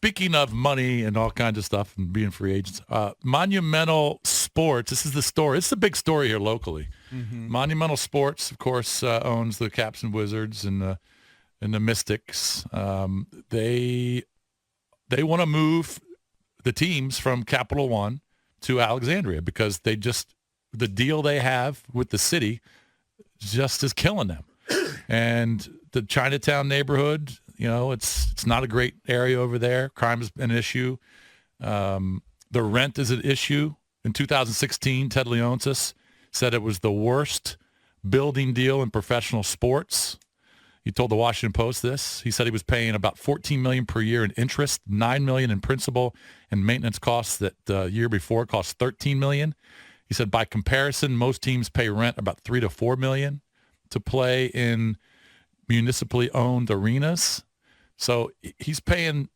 speaking of money and all kinds of stuff and being free agents, Monumental Sports, this is the story. It's a big story here locally. Mm-hmm. Monumental Sports, of course, owns the Caps and Wizards and the Mystics. They want to move the teams from Capital One to Alexandria because the deal they have with the city just is killing them. And the Chinatown neighborhood, it's not a great area over there. Crime is an issue. The rent is an issue. In 2016, Ted Leonsis said it was the worst building deal in professional sports. He told the Washington Post this. He said he was paying about $14 million per year in interest, $9 million in principal and maintenance costs that the year before cost $13 million. He said by comparison, most teams pay rent about $3 to $4 million to play in municipally owned arenas. So he's paying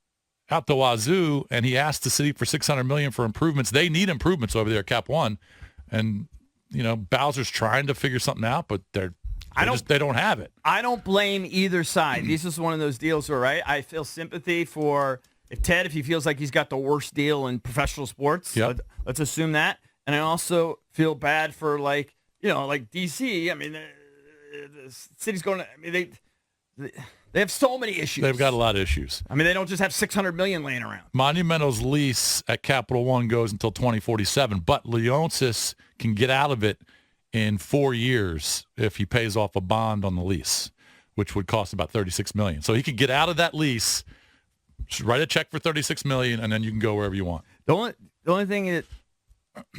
out the wazoo, and he asked the city for $600 million for improvements. They need improvements over there at Cap One, and Bowser's trying to figure something out, but they don't have it. I don't blame either side. This is one of those deals where, right, I feel sympathy for if he feels like he's got the worst deal in professional sports. Yep. Let's assume that. And I also feel bad for like DC. I mean, the city's going to. I mean, they have so many issues. They've got a lot of issues. I mean, they don't just have $600 million laying around. Monumental's lease at Capital One goes until 2047, but Leonsis can get out of it in 4 years if he pays off a bond on the lease, which would cost about $36 million. So he could get out of that lease, write a check for $36 million, and then you can go wherever you want. The only thing that,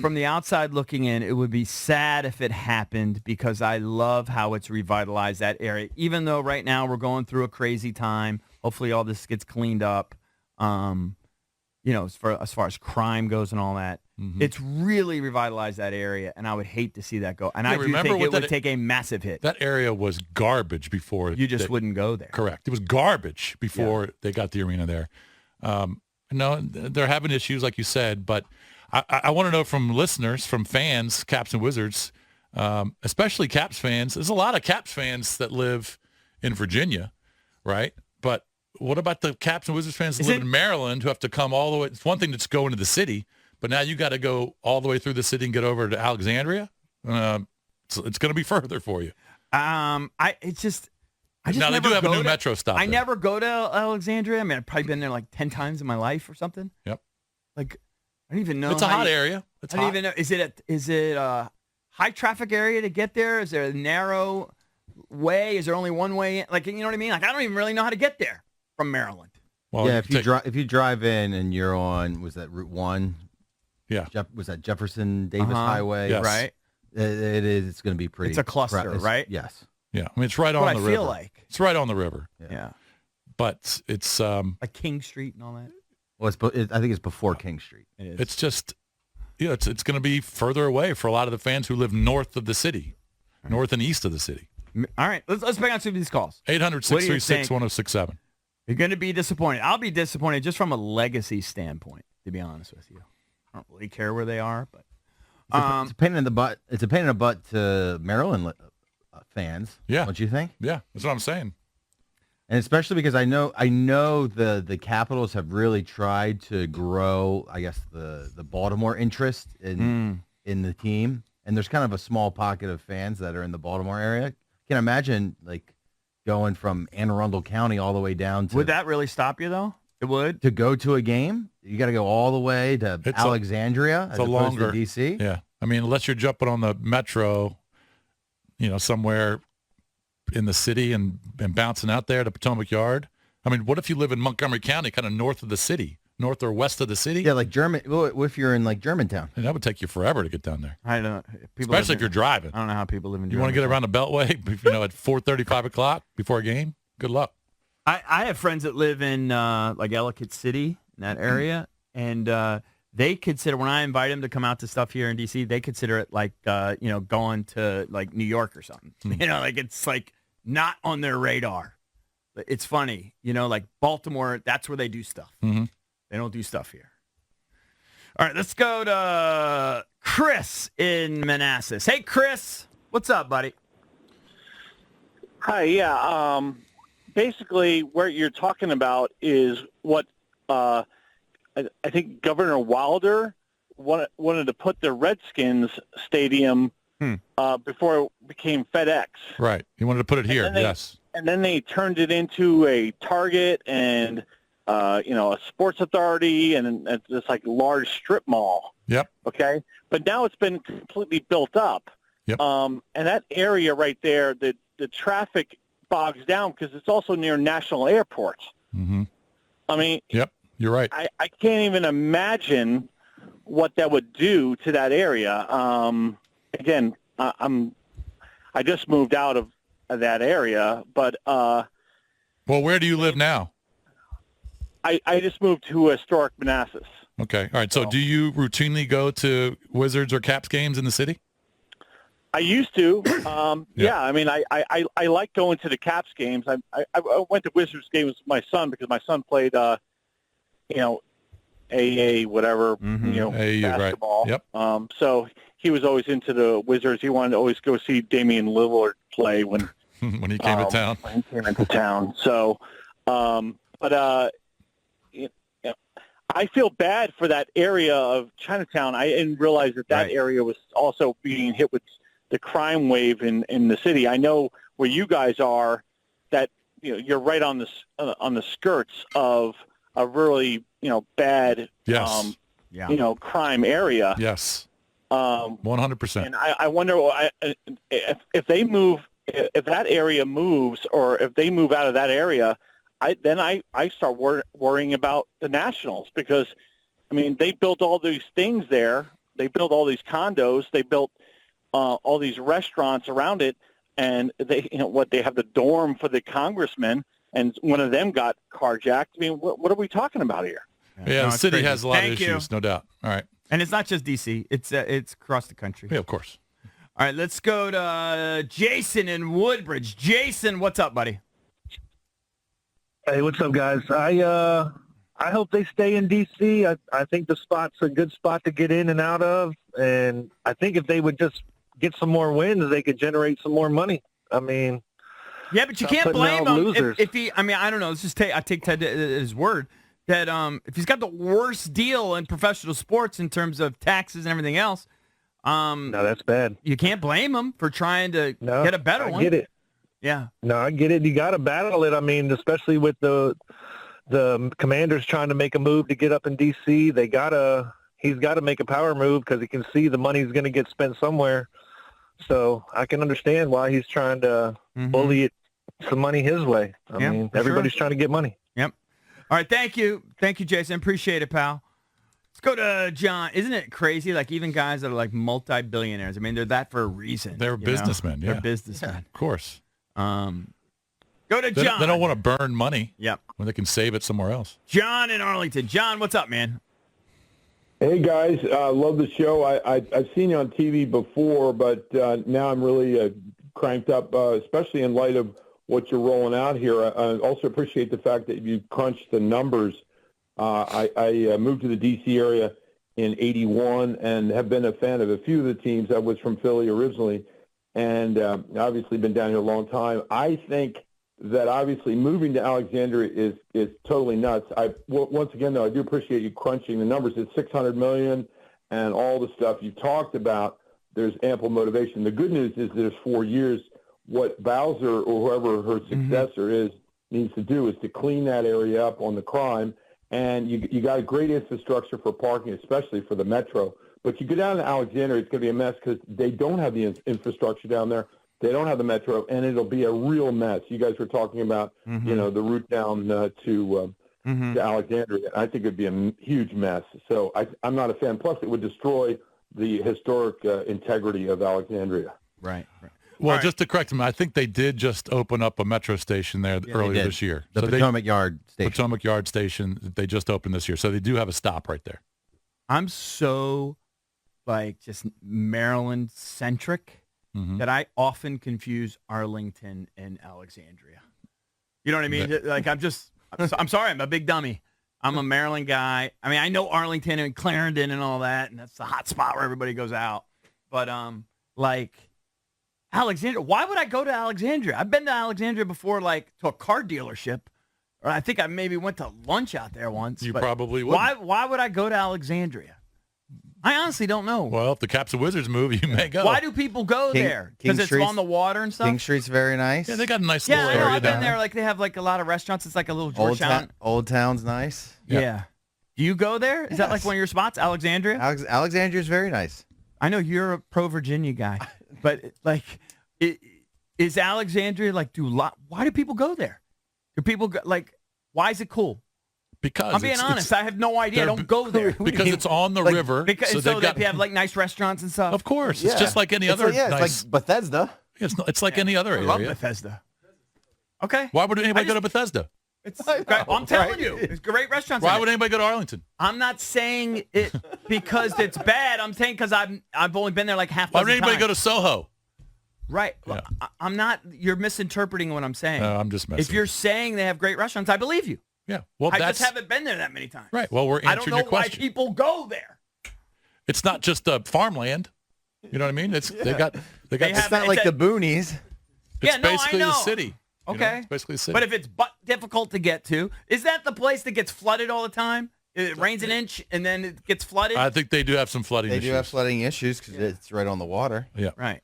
from the outside looking in, it would be sad if it happened because I love how it's revitalized that area. Even though right now we're going through a crazy time, hopefully all this gets cleaned up. As far as crime goes and all that, it's really revitalized that area, and I would hate to see that go. And I do think it would take a massive hit. That area was garbage before. You just wouldn't go there. Correct. It was garbage before they got the arena there. No, they're having issues, like you said, but I want to know from listeners, from fans, Caps and Wizards, especially Caps fans. There's a lot of Caps fans that live in Virginia, right? But what about the Caps and Wizards fans that live in Maryland who have to come all the way? It's one thing to just go into the city, but now you got to go all the way through the city and get over to Alexandria. So it's going to be further for you. Now they do have a new metro stop. I never go to Alexandria. I mean, I've probably been there like 10 times in my life or something. Yep. Like, I don't even know. It's a hot area. I don't even know. Is it a high traffic area to get there? Is there a narrow way? Is there only one way? Like, you know what I mean? Like, I don't even really know how to get there from Maryland. Well, yeah, if you drive in and you're on, was that Route 1? Yeah. Was that Jefferson Davis Highway? Yes. Right. It is. It's going to be pretty. It's a cluster, right? Yes. Yeah. I mean, it's right on the river. I feel like. It's right on the river. Yeah. But it's like King Street and all that. Well, I think it's before King Street. It is. It's just, it's going to be further away for a lot of the fans who live north of the city, north and east of the city. All right, let's bring on some of these calls. 800-636-1067. You're going to be disappointed. I'll be disappointed just from a legacy standpoint, to be honest with you. I don't really care where they are, but it's a pain in the butt. It's a pain in the butt to Maryland fans. Yeah, don't you think? Yeah, that's what I'm saying. And especially because I know the Capitals have really tried to grow, I guess, the Baltimore interest in the team. And there's kind of a small pocket of fans that are in the Baltimore area. Can you imagine, like, going from Anne Arundel County all the way down to... Would that really stop you, though? It would? To go to a game? You got to go all the way to Alexandria as opposed to D.C.? Yeah. I mean, unless you're jumping on the metro, somewhere in the city and bouncing out there to Potomac Yard. I mean, what if you live in Montgomery County, kind of north of the city, north or west of the city? Yeah, like what if you're in like Germantown? And that would take you forever to get down there. I don't know. Especially if you're driving. I don't know how people live in Germantown. You want to get around the Beltway, at 4:30, 5 o'clock before a game? Good luck. I have friends that live in like Ellicott City, in that area, and they consider, when I invite them to come out to stuff here in D.C., they consider it like, going to like New York or something. Like it's like not on their radar. It's funny, like Baltimore, that's where they do stuff. Mm-hmm. They don't do stuff here. All right, let's go to Chris in Manassas. Hey, Chris. What's up, buddy? Hi, yeah. Basically, what you're talking about is what I think Governor Wilder wanted to put the Redskins stadium before it became FedEx. Right. He wanted to put it here. Yes. And then they turned it into a Target and a Sports Authority and this like large strip mall. Yep. Okay. But now it's been completely built up. Yep. And that area right there, the traffic bogs down because it's also near national airports. Mm-hmm. I mean, yep, you're right. I can't even imagine what that would do to that area. Again, I just moved out of that area, but well, where do you live now? I just moved to historic Manassas. Okay, all right. So, do you routinely go to Wizards or Caps games in the city? I used to. Yeah, I mean, I like going to the Caps games. I went to Wizards games with my son because my son played, AA, whatever, AAU, basketball. Right. Yep. So he was always into the Wizards. He wanted to always go see Damian Lillard play when when he came to town. When he came into town. So, I feel bad for that area of Chinatown. I didn't realize that area was also being hit with the crime wave in the city. I know where you guys are, that you're right on the skirts of a really bad crime area. Yes. 100%. And I wonder if they move, if that area moves, or if they move out of that area. I start worrying about the Nationals because, I mean, they built all these things there. They built all these condos. They built all these restaurants around it, and they have the dorm for the congressmen, and one of them got carjacked. I mean, what are we talking about here? Yeah, the city has a lot of issues, no doubt. All right, and it's not just D.C. It's across the country. Yeah, of course. All right, let's go to Jason in Woodbridge. Jason, what's up, buddy? Hey, what's up, guys? I hope they stay in D.C. I think the spot's a good spot to get in and out of, and I think if they would just get some more wins, they could generate some more money. I mean, yeah, but you can't blame him if he. I mean, I don't know. Let's just I take Ted at his word that if he's got the worst deal in professional sports in terms of taxes and everything else, no, that's bad. You can't blame him for trying to get a better one. I get it. Yeah. No, I get it. You got to battle it. I mean, especially with the Commanders trying to make a move to get up in D.C., he's got to make a power move because he can see the money's going to get spent somewhere. So I can understand why he's trying to bully some money his way. I mean, everybody's trying to get money. Yep. All right. Thank you, Jason. Appreciate it, pal. Let's go to John. Isn't it crazy? Like even guys that are like multi-billionaires. I mean, they're that for a reason. They're businessmen. Yeah. They're businessmen. Yeah, of course. Go to John. They don't want to burn money. Yep. When they can save it somewhere else. John in Arlington. John, what's up, man? Hey, guys. Love the show. I've seen you on TV before, but now I'm really cranked up, especially in light of what you're rolling out here. I also appreciate the fact that you crunched the numbers. I moved to the D.C. area in '81 and have been a fan of a few of the teams. I was from Philly originally, and obviously been down here a long time. I think that obviously moving to Alexandria is totally nuts. Once again, though, I do appreciate you crunching the numbers. It's $600 million and all the stuff you talked about. There's ample motivation. The good news is there's 4 years. What Bowser or whoever her successor is needs to do is to clean that area up on the crime. And you got a great infrastructure for parking, especially for the metro. But you go down to Alexandria, it's going to be a mess because they don't have the infrastructure down there. They don't have the metro, and it'll be a real mess. You guys were talking about, the route down to Alexandria. I think it'd be a huge mess. So I'm not a fan. Plus, it would destroy the historic integrity of Alexandria. Right. Well, just to correct him, I think they did just open up a metro station there earlier this year. The Potomac Yard Station. Potomac Yard Station, they just opened this year. So they do have a stop right there. I'm so, just Maryland-centric that I often confuse Arlington and Alexandria. You know what I mean? I'm sorry, I'm a big dummy. I'm a Maryland guy. I mean, I know Arlington and Clarendon and all that, and that's the hot spot where everybody goes out. But, Alexandria, why would I go to Alexandria? I've been to Alexandria before, to a car dealership, Or I think I maybe went to lunch out there once. You but probably would. Why would I go to Alexandria? I honestly don't know. Well, if the Caps and Wizards move, you may go. Why do people go there? Because it's on the water and stuff? King Street's very nice. Yeah, they got a nice Yeah, little I know. area I've been down there. Like they have like a lot of restaurants. It's like a little Old, Georgetown. Old Town's nice. Yeah. Do you go there? Is that like one of your spots, Alexandria? Alexandria's very nice. I know you're a pro Virginia guy, but like, is Alexandria like why do people go there? Do people go, like? Why is it cool? Because I'm being honest. I have no idea. I don't go there. Because it's on the river. So they have like nice restaurants and stuff. Of course. It's just like any other it's like Bethesda. It's like any other area. I love Bethesda. Okay. Why would anybody go to Bethesda? I'm telling you, it's great restaurants. Why would anybody go to Arlington? I'm not saying it because it's bad. I'm saying because I've only been there like half. Why would anybody go to Soho? Right. Yeah. I'm not. You're misinterpreting what I'm saying. No, I'm just messing. If you're saying they have great restaurants, I believe you. Yeah. Well, I just haven't been there that many times. Right. Well, we're answering your question. I don't know why people go there. It's not just farmland. You know what I mean? It's they got. It's not like the boonies. It's basically the city. Okay. It's basically the city. But if it's difficult to get to, is that the place that gets flooded all the time? It rains an inch and then it gets flooded? I think they do have some flooding issues. They do have flooding issues because it's right on the water. Yeah. Right.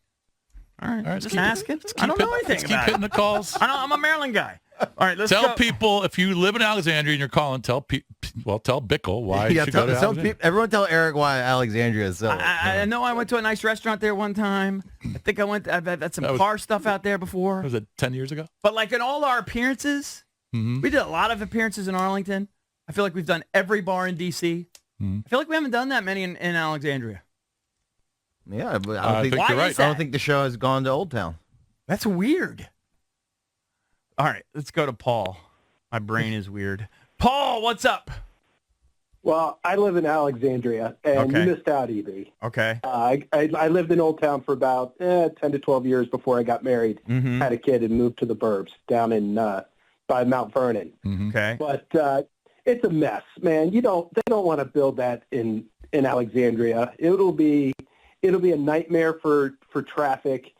All right. Just keep asking. I don't know anything Keep about hitting the calls. I'm a Maryland guy. All right, let's tell go. people if you live in Alexandria and you're calling. Tell Bickle why you should go to Alexandria. Everyone tell Eric why Alexandria is so. I know I went to a nice restaurant there one time. I think I've had some car stuff out there before. Was it 10 years ago? But like in all our appearances, we did a lot of appearances in Arlington. I feel like we've done every bar in D.C. I feel like we haven't done that many in Alexandria. Yeah, but I don't think you're right. I don't think the show has gone to Old Town. That's weird. All right, let's go to Paul. My brain is weird. Paul, what's up? Well, I live in Alexandria, and you missed out, EB. Okay. I lived in Old Town for about 10 to 12 years before I got married, had a kid, and moved to the burbs down in by Mount Vernon. Okay. But it's a mess, man. They don't want to build that in Alexandria. It'll be a nightmare for traffic.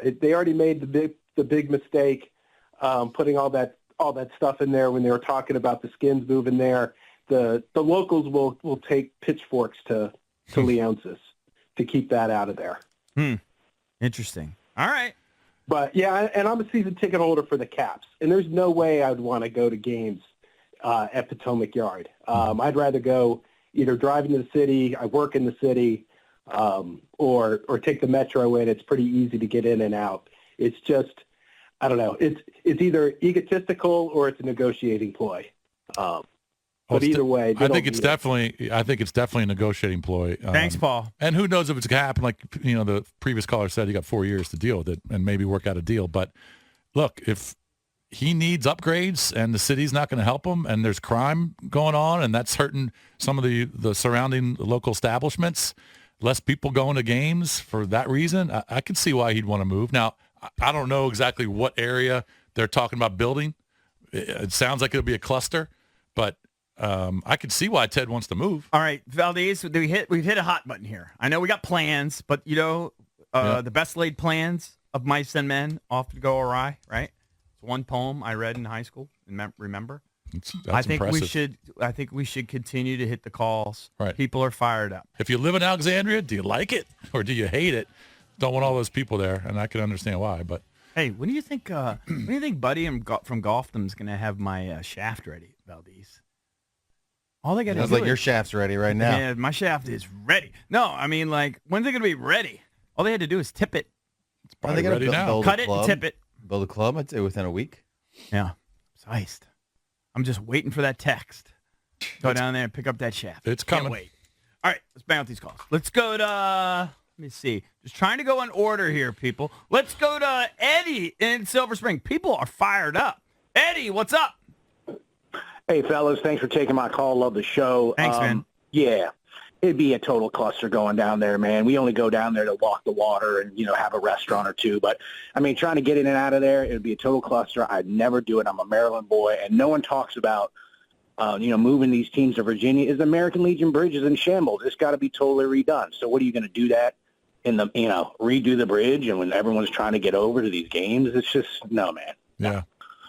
They already made the big mistake putting all that stuff in there when they were talking about the Skins moving there. The locals will take pitchforks to Leonsis to keep that out of there. Interesting. All right. But yeah, and I'm a season ticket holder for the Caps, and there's no way I'd want to go to games at Potomac Yard. I'd rather go either drive into the city, I work in the city, or take the Metro in. It's pretty easy to get in and out. It's just, I don't know. It's either egotistical or it's a negotiating ploy. But either way, I think it's definitely a negotiating ploy. Thanks, Paul. And who knows if it's going to happen? Like the previous caller said, he got 4 years to deal with it and maybe work out a deal. But look, if he needs upgrades and the city's not going to help him, and there's crime going on, and that's hurting some of the surrounding local establishments, less people going to games for that reason, I can see why he'd want to move. Now, I don't know exactly what area they're talking about building. It sounds like it'll be a cluster, but I could see why Ted wants to move. All right, Valdez, we've hit a hot button here. I know we got plans, but the best laid plans of mice and men often go awry, right? It's one poem I read in high school. Remember? That's impressive. I think we should continue to hit the calls. Right. People are fired up. If you live in Alexandria, do you like it or do you hate it? Don't want all those people there, and I can understand why. But hey, when do you think Buddy from Gotham's going to have my shaft ready, Valdez? All they got to do Sounds like your shaft's ready right now. Yeah, my shaft is ready. No, I mean, like, when's it going to be ready? All they had to do is tip it. It's probably ready now. Cut it and tip it. Build a club, I'd say, within a week. Yeah, it's iced. I'm just waiting for that text. Go down there and pick up that shaft. It's coming. Can't wait. All right, let's bang out these calls. Let's go to, let me see. Just trying to go in order here, people. Let's go to Eddie in Silver Spring. People are fired up. Eddie, what's up? Hey, fellas, thanks for taking my call. Love the show. Thanks, man. Yeah, it'd be a total cluster going down there, man. We only go down there to walk the water and, have a restaurant or two. But, I mean, trying to get in and out of there, it would be a total cluster. I'd never do it. I'm a Maryland boy, and no one talks about, moving these teams to Virginia. Is American Legion Bridge is in shambles. It's got to be totally redone. So what are you going to do that in the, redo the bridge and when everyone's trying to get over to these games? It's just, no, man. Yeah.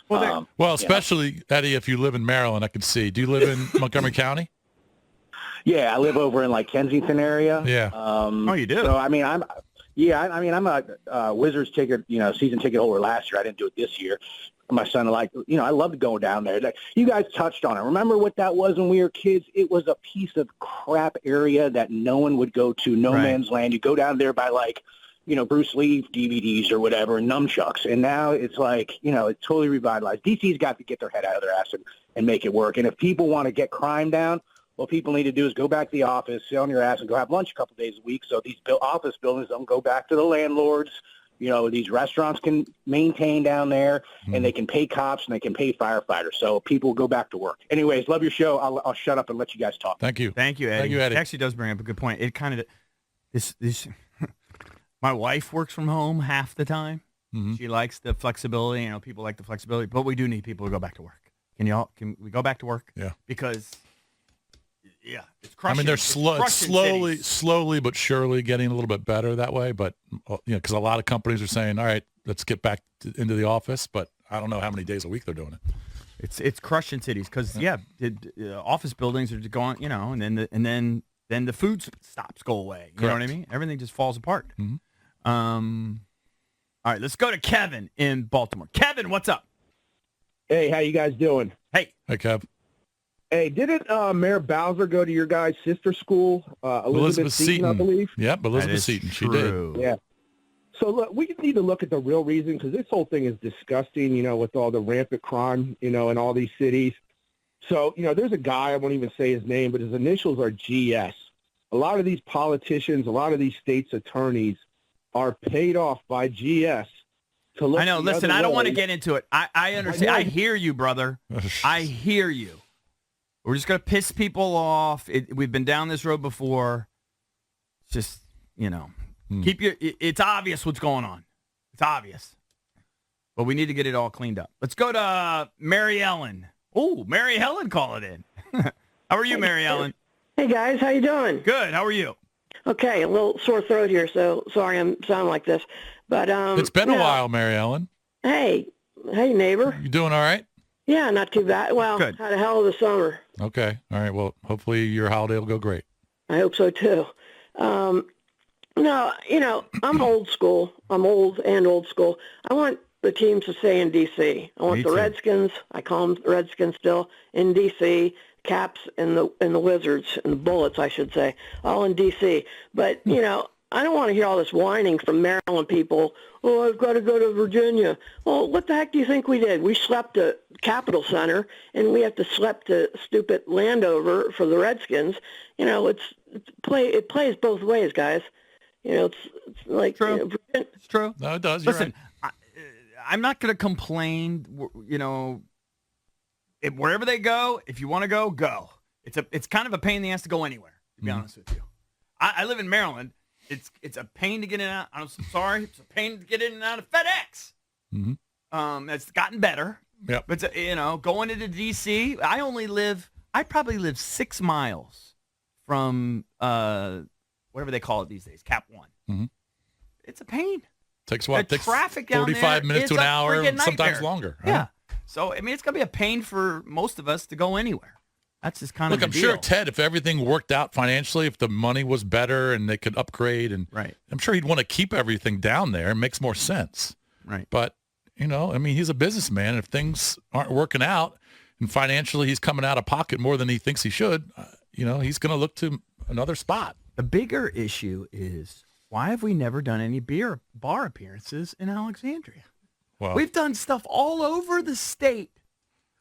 Well, especially, Eddie, if you live in Maryland, I could see. Do you live in Montgomery County? Yeah, I live over in like Kensington area. Yeah. You do? So I'm a Wizards ticket, season ticket holder last year. I didn't do it this year. My son, I loved going down there. Like, you guys touched on it. Remember what that was when we were kids? It was a piece of crap area that no one would go to, no man's land. You go down there by Bruce Lee DVDs or whatever, and nunchucks. And now it's it's totally revitalized. DC's got to get their head out of their ass and make it work. And if people want to get crime down, what people need to do is go back to the office, sit on your ass, and go have lunch a couple days a week so these office buildings don't go back to the landlords. These restaurants can maintain down there, and they can pay cops and they can pay firefighters. So people will go back to work. Anyways, love your show. I'll shut up and let you guys talk. Thank you. Thank you, Eddie. Thank you, Eddie. It actually does bring up a good point. It kind of this my wife works from home half the time. Mm-hmm. She likes the flexibility. People like the flexibility, but we do need people to go back to work. Can we go back to work? Yeah. Because it's crushing. I mean, they're slowly but surely getting a little bit better that way. But because a lot of companies are saying, "All right, let's get back into the office." But I don't know how many days a week they're doing it. It's crushing cities because office buildings are going, and then the food stops go away. You know what I mean? Everything just falls apart. Mm-hmm. All right, let's go to Kevin in Baltimore. Kevin, what's up? Hey, how you guys doing? Hey, Kev. Hey, didn't Mayor Bowser go to your guys' sister school, Elizabeth Seton, I believe? Yep, Elizabeth Seton. She did. Yeah. So look, we need to look at the real reason because this whole thing is disgusting, with all the rampant crime, in all these cities. So, there's a guy, I won't even say his name, but his initials are GS. A lot of these politicians, a lot of these states' attorneys are paid off by GS to look. I know. Listen, I don't want to get into it. I understand. I hear you, brother. I hear you. We're just going to piss people off. We've been down this road before. Just, it's obvious what's going on. It's obvious. But we need to get it all cleaned up. Let's go to Mary Ellen. Oh, Mary Ellen calling in. How are you, Mary Ellen? Hey, guys. How you doing? Good. How are you? Okay. A little sore throat here, so sorry I'm sounding like this. But it's been a while, Mary Ellen. Hey, neighbor. You doing all right? Yeah, not too bad. Well, Good. had a hell of a summer. Okay. All right. Well, hopefully your holiday will go great. I hope so, too. No, I'm old school. I'm old and old school. I want the teams to stay in D.C. I want the Redskins, I call them the Redskins still, in D.C., Caps and the Wizards and the Bullets, I should say, all in D.C. But, I don't want to hear all this whining from Maryland people. Oh, I've got to go to Virginia. Well, what the heck do you think we did? We slept at Capitol Center, and we have to sleep to stupid Landover for the Redskins. It plays both ways, guys. It's like true. It's true. No, it does. Listen, right. I'm not going to complain. Wherever they go, if you want to go, go. It's kind of a pain in the ass to go anywhere. To be honest with you, I live in Maryland. It's a pain to get in and out. I'm sorry. It's a pain to get in and out of FedEx. Mm-hmm. It's gotten better. Yeah. But going into D.C., I probably live 6 miles from whatever they call it these days, Cap 1. Mm-hmm. It's a pain. Takes what? The traffic down 45 there, minutes to an hour, sometimes longer. Right? Yeah. So, it's going to be a pain for most of us to go anywhere. That's just kind of the I'm deal. sure, Ted, if everything worked out financially, if the money was better and they could upgrade, and right. I'm sure he'd want to keep everything down there. It makes more sense. Right. But, he's a businessman. If things aren't working out and financially he's coming out of pocket more than he thinks he should, he's going to look to another spot. The bigger issue is, why have we never done any bar appearances in Alexandria? Well, we've done stuff all over the state.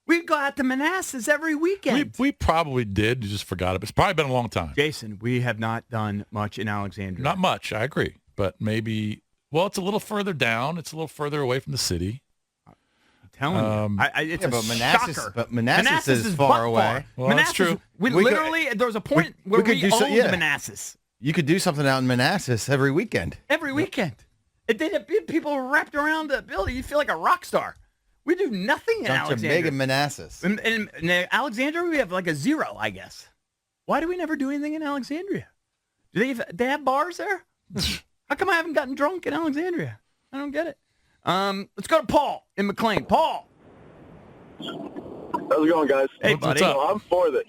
We go out to Manassas every weekend. We probably did. You just forgot it. It's probably been a long time. Jason, we have not done much in Alexandria. Not much. I agree. But maybe, it's a little further down. It's a little further away from the city. I'm telling you. It's a shocker. But Manassas is far away. Well, Manassas, that's true. There was a point where we owned Manassas. You could do something out in Manassas every weekend. Every weekend. And then people were wrapped around the building. You feel like a rock star. We do nothing in Alexandria. Big in Manassas. In Alexandria, we have like a 0, I guess. Why do we never do anything in Alexandria? Do they have bars there? How come I haven't gotten drunk in Alexandria? I don't get it. Let's go to Paul in McLean. Paul. How's it going, guys? Hey, buddy. What's up? So I'm for this.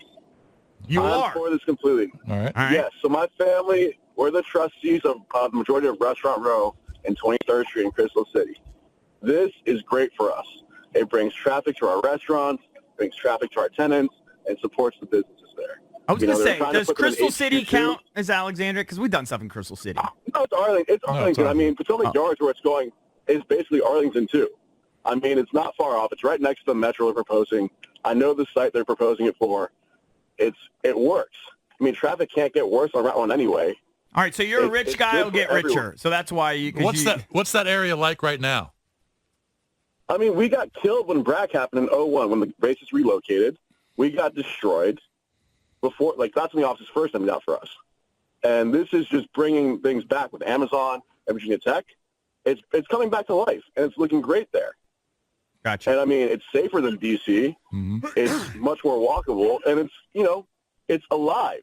I'm for this completely. All right. All right. Yes, so my family, we're the trustees of the majority of Restaurant Row in 23rd Street in Crystal City. This is great for us. It brings traffic to our restaurants, brings traffic to our tenants, and supports the businesses there. I was going to say, they're trying to does put them in Crystal City HQ2. count as Alexandria? Because we've done stuff in Crystal City. No, it's Arlington. It's No, Arlington. it's I Arlington. mean, Potomac Yards, where it's going, is basically Arlington, too. I mean, it's not far off. It's right next to the metro they're proposing. I know the site they're proposing it for. It works. I mean, traffic can't get worse on Route 1 anyway. All right, so you're a rich it's guy good will for get everyone. richer. So that's why you. What's that area like right now? I mean, we got killed when BRAC happened in 01 when the bases relocated. We got destroyed before, like, that's when the offices first ended out for us. And this is just bringing things back with Amazon and Virginia Tech. It's coming back to life, and it's looking great there. Gotcha. And, I mean, it's safer than D.C. Mm-hmm. It's much more walkable, and it's alive.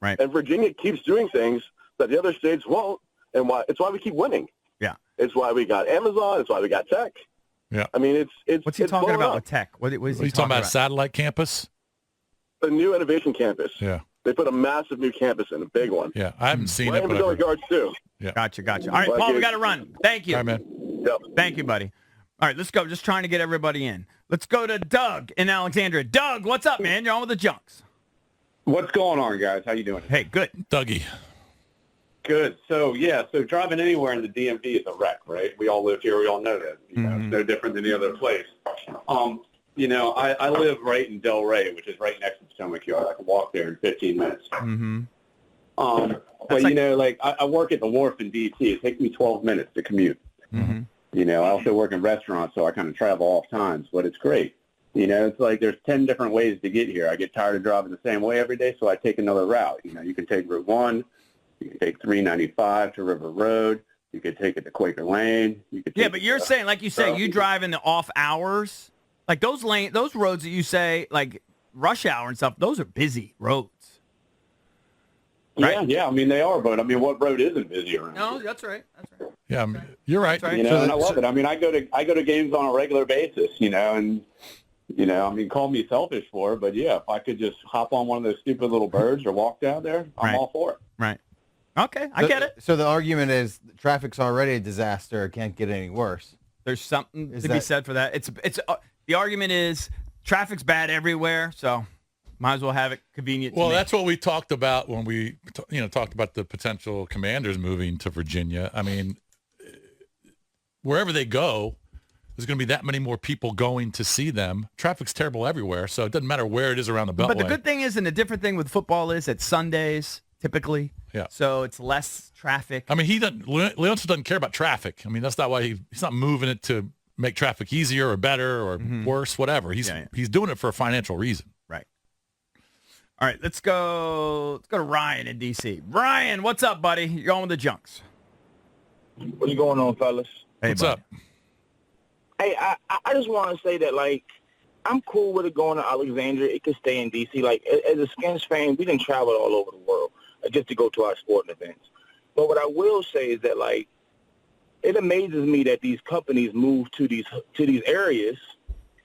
Right. And Virginia keeps doing things that the other states won't, and it's why we keep winning. Yeah. It's why we got Amazon. It's why we got Tech. Yeah. I mean, it's What's he it's talking blowing about up. with tech? What is Are he you talking about a about? satellite campus? The new innovation campus. Yeah. They put a massive new campus in, a big one. Yeah. I haven't seen Right it, in but I've Potomac heard. Yards, too. Gotcha. All right, Paul, we got to run. Thank you. All right, man. Yep. Thank you, buddy. All right, let's go. Just trying to get everybody in. Let's go to Doug in Alexandria. Doug, what's up, man? You're on with the Junks. What's going on, guys? How you doing? Hey, good. Dougie. Good. So driving anywhere in the DMV is a wreck, right? We all live here. We all know that. It's no different than any other place. I live right in Delray, which is right next to Potomac Yard. I can walk there in 15 minutes. Mm-hmm. But I work at the Wharf in D.C. It takes me 12 minutes to commute. Mm-hmm. I also work in restaurants, so I kind of travel off times, but it's great. It's like there's 10 different ways to get here. I get tired of driving the same way every day, so I take another route. You can take Route 1. You can take 395 to River Road. You could take it to Quaker Lane. Yeah, but you're saying, like you say, you drive in the off hours. Like those roads that you say, like rush hour and stuff, those are busy roads. Right? Yeah, I mean, they are, but I mean, what road isn't busy around? No, that's right. Yeah, you're right. That's right. And I love it. I mean, I go to games on a regular basis, and I mean, call me selfish for it, but yeah, if I could just hop on one of those stupid little birds or walk down there, I'm all for it. Right. Okay, I get it. So the argument is traffic's already a disaster. It can't get any worse. There's something to be said for that. It's the argument is traffic's bad everywhere, so might as well have it convenient. Well, to me. that's what we talked about when we, talked about the potential Commanders moving to Virginia. I mean, wherever they go, there's going to be that many more people going to see them. Traffic's terrible everywhere, so it doesn't matter where it is around the Beltway. But the good thing is, and the different thing with football is, it's Sundays typically. Yeah. So it's less traffic. I mean, Leonsis doesn't care about traffic. I mean, that's not why he's not moving it to make traffic easier or better or worse, whatever. He's doing it for a financial reason. Right. All right, let's go to Ryan in D.C. Ryan, what's up, buddy? You're on with the Junks. What's going on, fellas? Hey, what's buddy. up? Hey, I just want to say that, like, I'm cool with it going to Alexandria. It could stay in D.C. Like, as a Skins fan, we didn't travel all over the world just to go to our sporting events. But what I will say is that, like, it amazes me that these companies move to these areas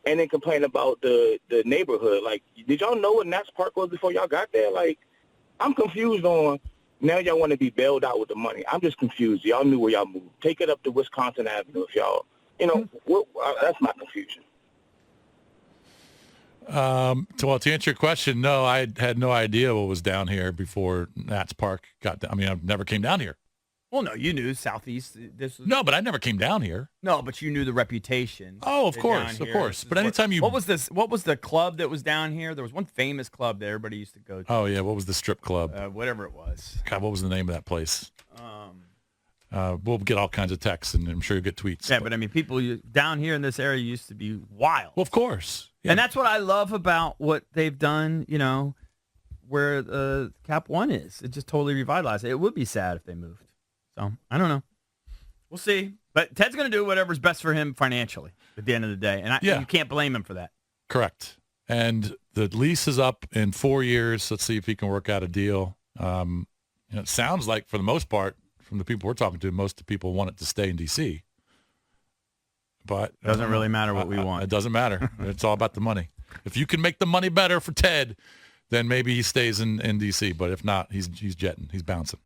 and then complain about the neighborhood. Like, did y'all know what Nats Park was before y'all got there? Like, I'm confused on now y'all want to be bailed out with the money. I'm just confused. Y'all knew where y'all moved. Take it up to Wisconsin Avenue if y'all, that's my confusion. To answer your question, no, I had no idea what was down here before Nats Park got down. I mean, I never came down here. Well, no, you knew Southeast. No, but I never came down here. No, but you knew the reputation. Oh, of course. But anytime What was this? What was the club that was down here? There was one famous club that everybody used to go to. Oh, yeah. What was the strip club? Whatever it was. God, what was the name of that place? We'll get all kinds of texts, and I'm sure you'll get tweets. Yeah, but I mean, people down here in this area used to be wild. Well, of course. Yeah. And that's what I love about what they've done, where the Cap One is. It just totally revitalized it. It would be sad if they moved. So, I don't know. We'll see. But Ted's going to do whatever's best for him financially at the end of the day. And you can't blame him for that. Correct. And the lease is up in 4 years. Let's see if he can work out a deal. It sounds like, for the most part, from the people we're talking to, most of the people want it to stay in D.C. But doesn't really matter what we want. It doesn't matter. It's all about the money. If you can make the money better for Ted, then maybe he stays in D.C. But if not, he's jetting. He's bouncing.